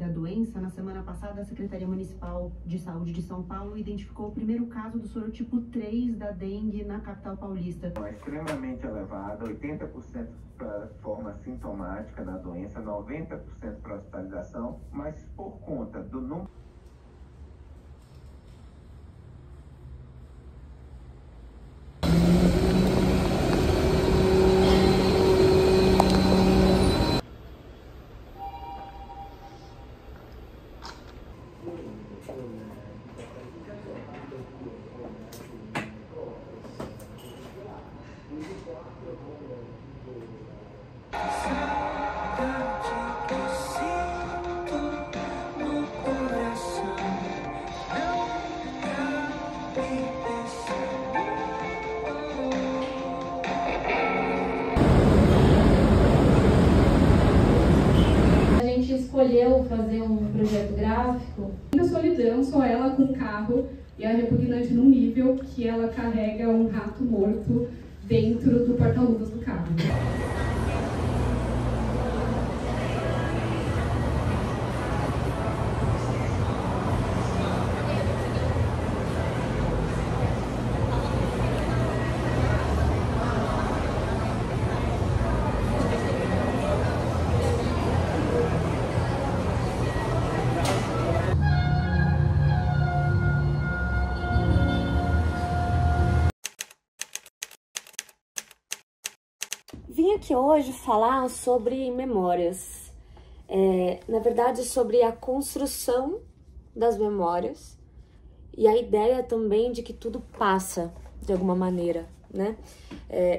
da doença, na semana passada, a Secretaria Municipal de Saúde de São Paulo identificou o primeiro caso do sorotipo 3 da dengue na capital paulista. É extremamente elevada, 80% para forma sintomática da doença, 90% para hospitalização, mas por conta do número... Escolheu fazer um projeto gráfico. A solidão, só ela com o carro, e é repugnante num nível que ela carrega um rato morto dentro do porta-luvas do carro. Vim aqui hoje falar sobre memórias, na verdade sobre a construção das memórias e a ideia também de que tudo passa de alguma maneira, né?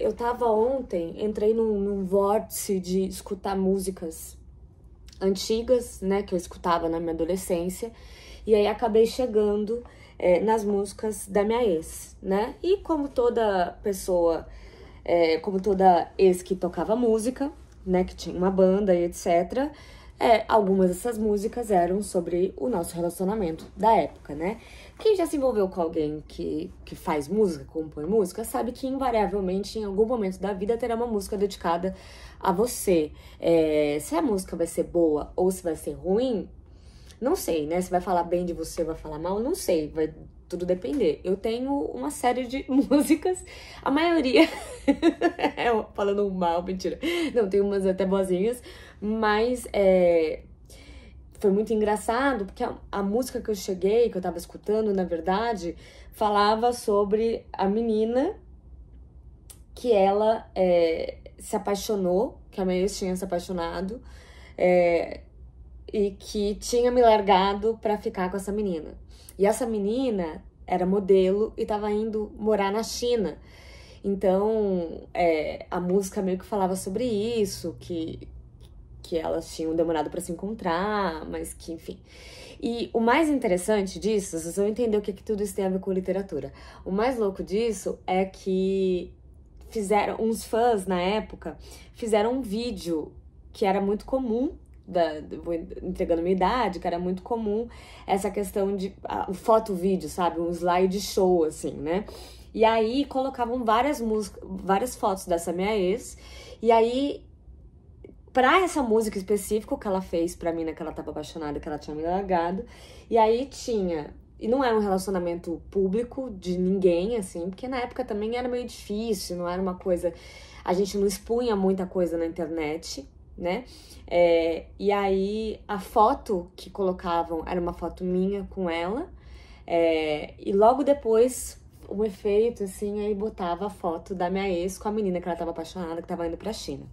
Eu tava ontem, entrei num vórtice de escutar músicas antigas, né, que eu escutava na minha adolescência, e aí acabei chegando nas músicas da minha ex, né? E como toda pessoa... como toda ex que tocava música, né, que tinha uma banda e etc., algumas dessas músicas eram sobre o nosso relacionamento da época, né? Quem já se envolveu com alguém que faz música, compõe música, sabe que invariavelmente em algum momento da vida terá uma música dedicada a você. Se a música vai ser boa ou se vai ser ruim, não sei, né? Se vai falar bem de você ou vai falar mal, não sei, vai tudo depender. Eu tenho uma série de músicas, a maioria, falando mal, mentira, não, tem umas até boazinhas, mas foi muito engraçado, porque a música que eu cheguei, que eu tava escutando, na verdade, falava sobre a menina que ela se apaixonou, que a minha ex tinha se apaixonado, e que tinha me largado pra ficar com essa menina. E essa menina era modelo e tava indo morar na China. Então, a música meio que falava sobre isso, que elas tinham demorado pra se encontrar, mas que, enfim. E o mais interessante disso, vocês vão entender o que tudo isso tem a ver com literatura. O mais louco disso é que uns fãs, na época, fizeram um vídeo que era muito comum, vou entregando minha idade, que era muito comum essa questão de foto-vídeo, sabe? Um slide show, assim, né? E aí colocavam várias músicas, várias fotos dessa minha ex, e aí, pra essa música específica que ela fez pra mim, né, que ela tava apaixonada, que ela tinha me largado, e aí tinha... E não era um relacionamento público de ninguém, assim, porque na época também era meio difícil, não era uma coisa... A gente não expunha muita coisa na internet, né? E aí a foto que colocavam era uma foto minha com ela, e logo depois um efeito assim, aí botava a foto da minha ex com a menina que ela tava apaixonada, que tava indo pra China.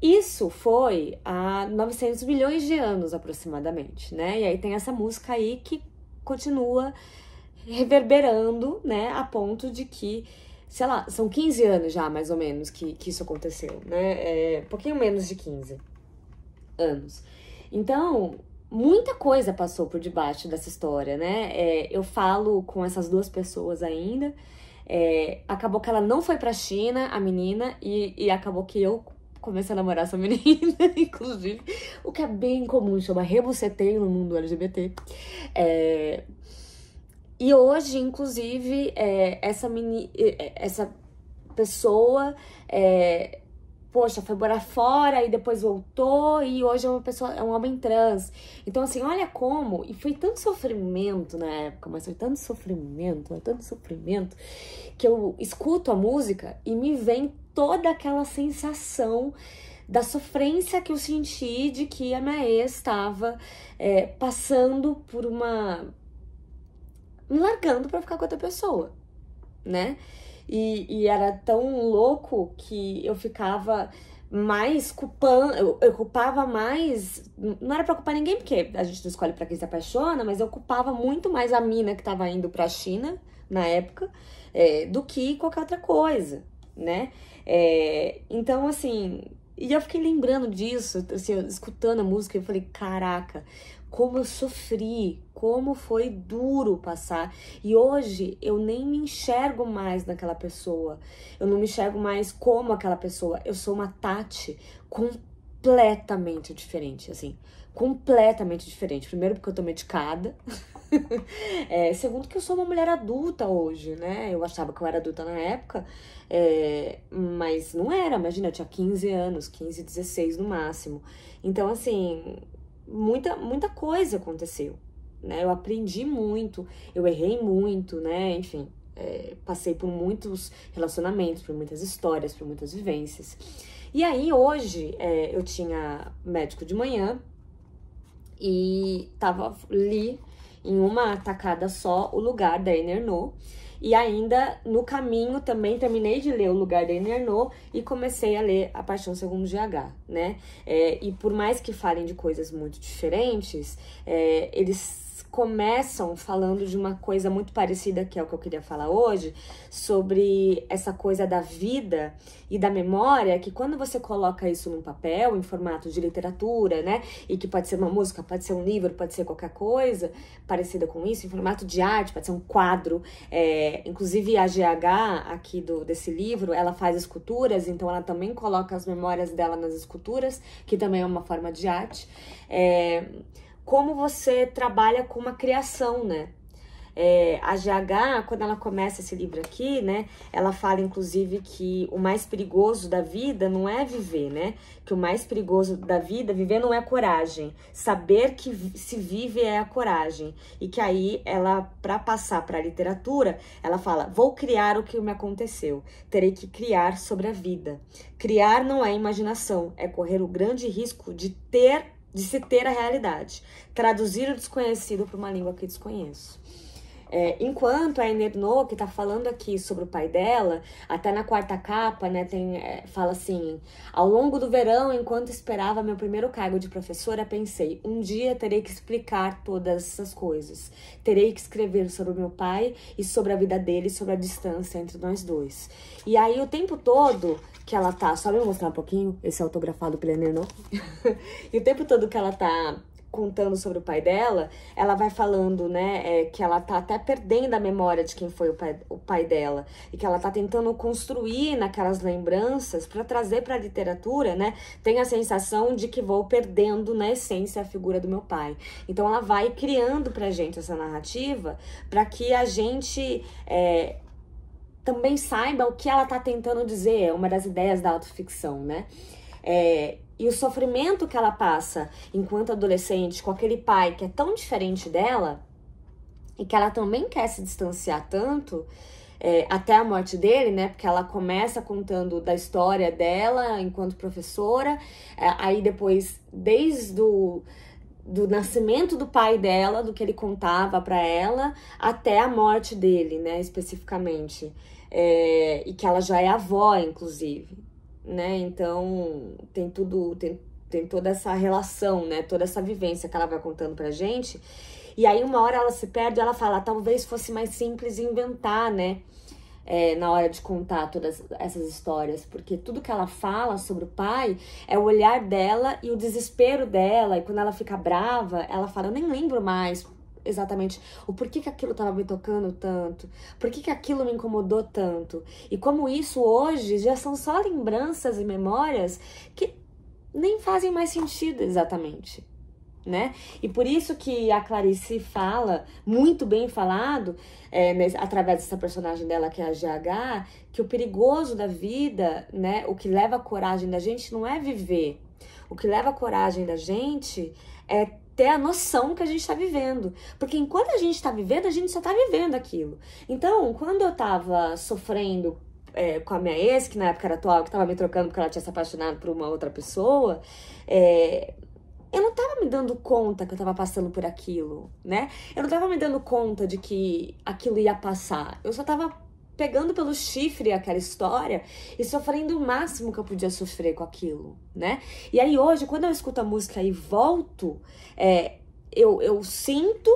Isso foi há 900 milhões de anos aproximadamente, né? E aí tem essa música aí que continua reverberando, né, a ponto de que, sei lá, são 15 anos já, mais ou menos, que isso aconteceu, né? Um pouquinho menos de 15 anos. Então, muita coisa passou por debaixo dessa história, né? Eu falo com essas duas pessoas ainda. Acabou que ela não foi pra China, a menina, e acabou que eu comecei a namorar essa menina, inclusive, o que é bem comum, chama rebuceteio no mundo LGBT. E hoje, inclusive, essa pessoa poxa, foi morar fora e depois voltou e hoje é um homem trans. Então, assim, olha como... E foi tanto sofrimento na época, mas foi tanto sofrimento, que eu escuto a música e me vem toda aquela sensação da sofrência que eu senti de que a minha ex estava passando por me largando pra ficar com outra pessoa, né? E era tão louco que eu ficava mais culpando, eu culpava mais, não era pra culpar ninguém, porque a gente não escolhe pra quem se apaixona, mas eu culpava muito mais a mina que tava indo pra China, na época, do que qualquer outra coisa, né? Então, assim, e eu fiquei lembrando disso, assim, escutando a música, eu falei, caraca, como eu sofri, como foi duro passar. E hoje eu nem me enxergo mais naquela pessoa. Eu não me enxergo mais como aquela pessoa. Eu sou uma Tati completamente diferente, assim. Completamente diferente. Primeiro porque eu tô medicada. Segundo que eu sou uma mulher adulta hoje, né? Eu achava que eu era adulta na época, mas não era. Imagina, eu tinha 15 anos, 15, 16 no máximo. Então, assim... Muita coisa aconteceu, né? Eu aprendi muito, eu errei muito, né? Enfim, passei por muitos relacionamentos, por muitas histórias, por muitas vivências. E aí, hoje, eu tinha médico de manhã e li em uma tacada só o Lugar, da Annie Ernaux. E ainda, no caminho, também terminei de ler O Lugar, da Annie Ernaux e comecei a ler A Paixão Segundo GH, né? E por mais que falem de coisas muito diferentes, eles começam falando de uma coisa muito parecida, que é o que eu queria falar hoje, sobre essa coisa da vida e da memória, que quando você coloca isso num papel, em formato de literatura, né, e que pode ser uma música, pode ser um livro, pode ser qualquer coisa parecida com isso, em formato de arte, pode ser um quadro, inclusive a GH aqui desse livro, ela faz esculturas, então ela também coloca as memórias dela nas esculturas, que também é uma forma de arte, como você trabalha com uma criação, né? A GH, quando ela começa esse livro aqui, né? Ela fala, inclusive, que o mais perigoso da vida não é viver, né? Que o mais perigoso da vida, viver não é coragem. Saber que se vive é a coragem. E que aí, ela, para passar para a literatura, ela fala, vou criar o que me aconteceu. Terei que criar sobre a vida. Criar não é imaginação, é correr o grande risco de se ter a realidade. Traduzir o desconhecido para uma língua que desconheço. Enquanto a Annie Ernaux, que tá falando aqui sobre o pai dela, até na quarta capa, né, fala assim, ao longo do verão, enquanto esperava meu primeiro cargo de professora, pensei, um dia terei que explicar todas essas coisas. Terei que escrever sobre o meu pai e sobre a vida dele, sobre a distância entre nós dois. E aí, o tempo todo que ela tá... Só me mostrar um pouquinho, esse é autografado pela Annie Ernaux. E o tempo todo que ela tá contando sobre o pai dela, ela vai falando, né, que ela tá até perdendo a memória de quem foi o pai dela, e que ela tá tentando construir naquelas lembranças para trazer para a literatura, né, tem a sensação de que vou perdendo na essência a figura do meu pai. Então ela vai criando pra gente essa narrativa para que a gente também saiba o que ela tá tentando dizer, é uma das ideias da autoficção, né? E o sofrimento que ela passa enquanto adolescente com aquele pai que é tão diferente dela e que ela também quer se distanciar tanto, até a morte dele, né? Porque ela começa contando da história dela enquanto professora, aí depois, desde do nascimento do pai dela, do que ele contava pra ela, até a morte dele, né? Especificamente. E que ela já é avó, inclusive. Né? Então tem toda essa relação, né? Toda essa vivência que ela vai contando pra gente. E aí uma hora ela se perde, ela fala, talvez fosse mais simples inventar, né? Na hora de contar todas essas histórias, porque tudo que ela fala sobre o pai é o olhar dela e o desespero dela, e quando ela fica brava, ela fala, eu nem lembro mais exatamente o porquê que aquilo estava me tocando tanto, por que aquilo me incomodou tanto, e como isso hoje já são só lembranças e memórias que nem fazem mais sentido exatamente, né? E por isso que a Clarice fala, muito bem falado, através dessa personagem dela, que é a GH, que o perigoso da vida, né? O que leva a coragem da gente não é viver. O que leva a coragem da gente é ter a noção que a gente está vivendo. Porque enquanto a gente está vivendo, a gente só está vivendo aquilo. Então, quando eu tava sofrendo com a minha ex, que na época era atual, que tava me trocando porque ela tinha se apaixonado por uma outra pessoa, eu não tava me dando conta que eu tava passando por aquilo, né? Eu não tava me dando conta de que aquilo ia passar. Eu só tava pegando pelo chifre aquela história e sofrendo o máximo que eu podia sofrer com aquilo, né? E aí hoje, quando eu escuto a música e volto, eu sinto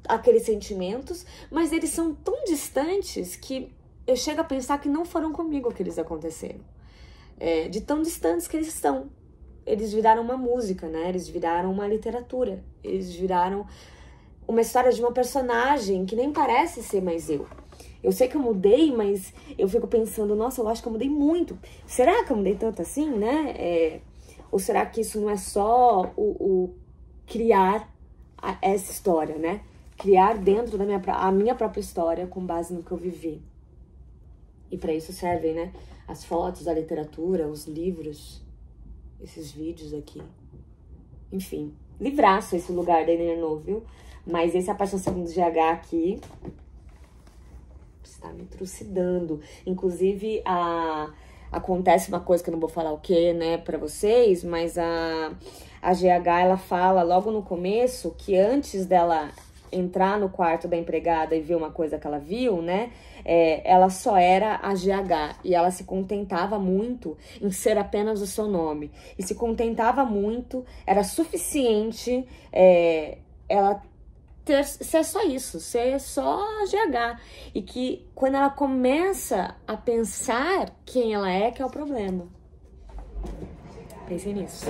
aqueles sentimentos, mas eles são tão distantes que eu chego a pensar que não foram comigo que eles aconteceram. De tão distantes que eles são. Eles viraram uma música, né? Eles viraram uma literatura. Eles viraram uma história de uma personagem que nem parece ser mais eu. Eu sei que eu mudei, mas eu fico pensando, nossa, eu acho que eu mudei muito. Será que eu mudei tanto assim, né? Ou será que isso não é só o criar essa história, né? Criar dentro da minha própria história com base no que eu vivi. E para isso servem, né? As fotos, a literatura, os livros, esses vídeos aqui. Enfim, livraço esse lugar da Enernou, viu? Mas esse A Paixão Segundo GH aqui está me trucidando. Inclusive, acontece uma coisa que eu não vou falar o que, né, pra vocês, mas a GH, ela fala logo no começo que antes dela entrar no quarto da empregada e ver uma coisa que ela viu, né, ela só era a GH e ela se contentava muito em ser apenas o seu nome. E se contentava muito, era suficiente ela ser só isso, ser só a GH. E que quando ela começa a pensar quem ela é, que é o problema. Pensem nisso.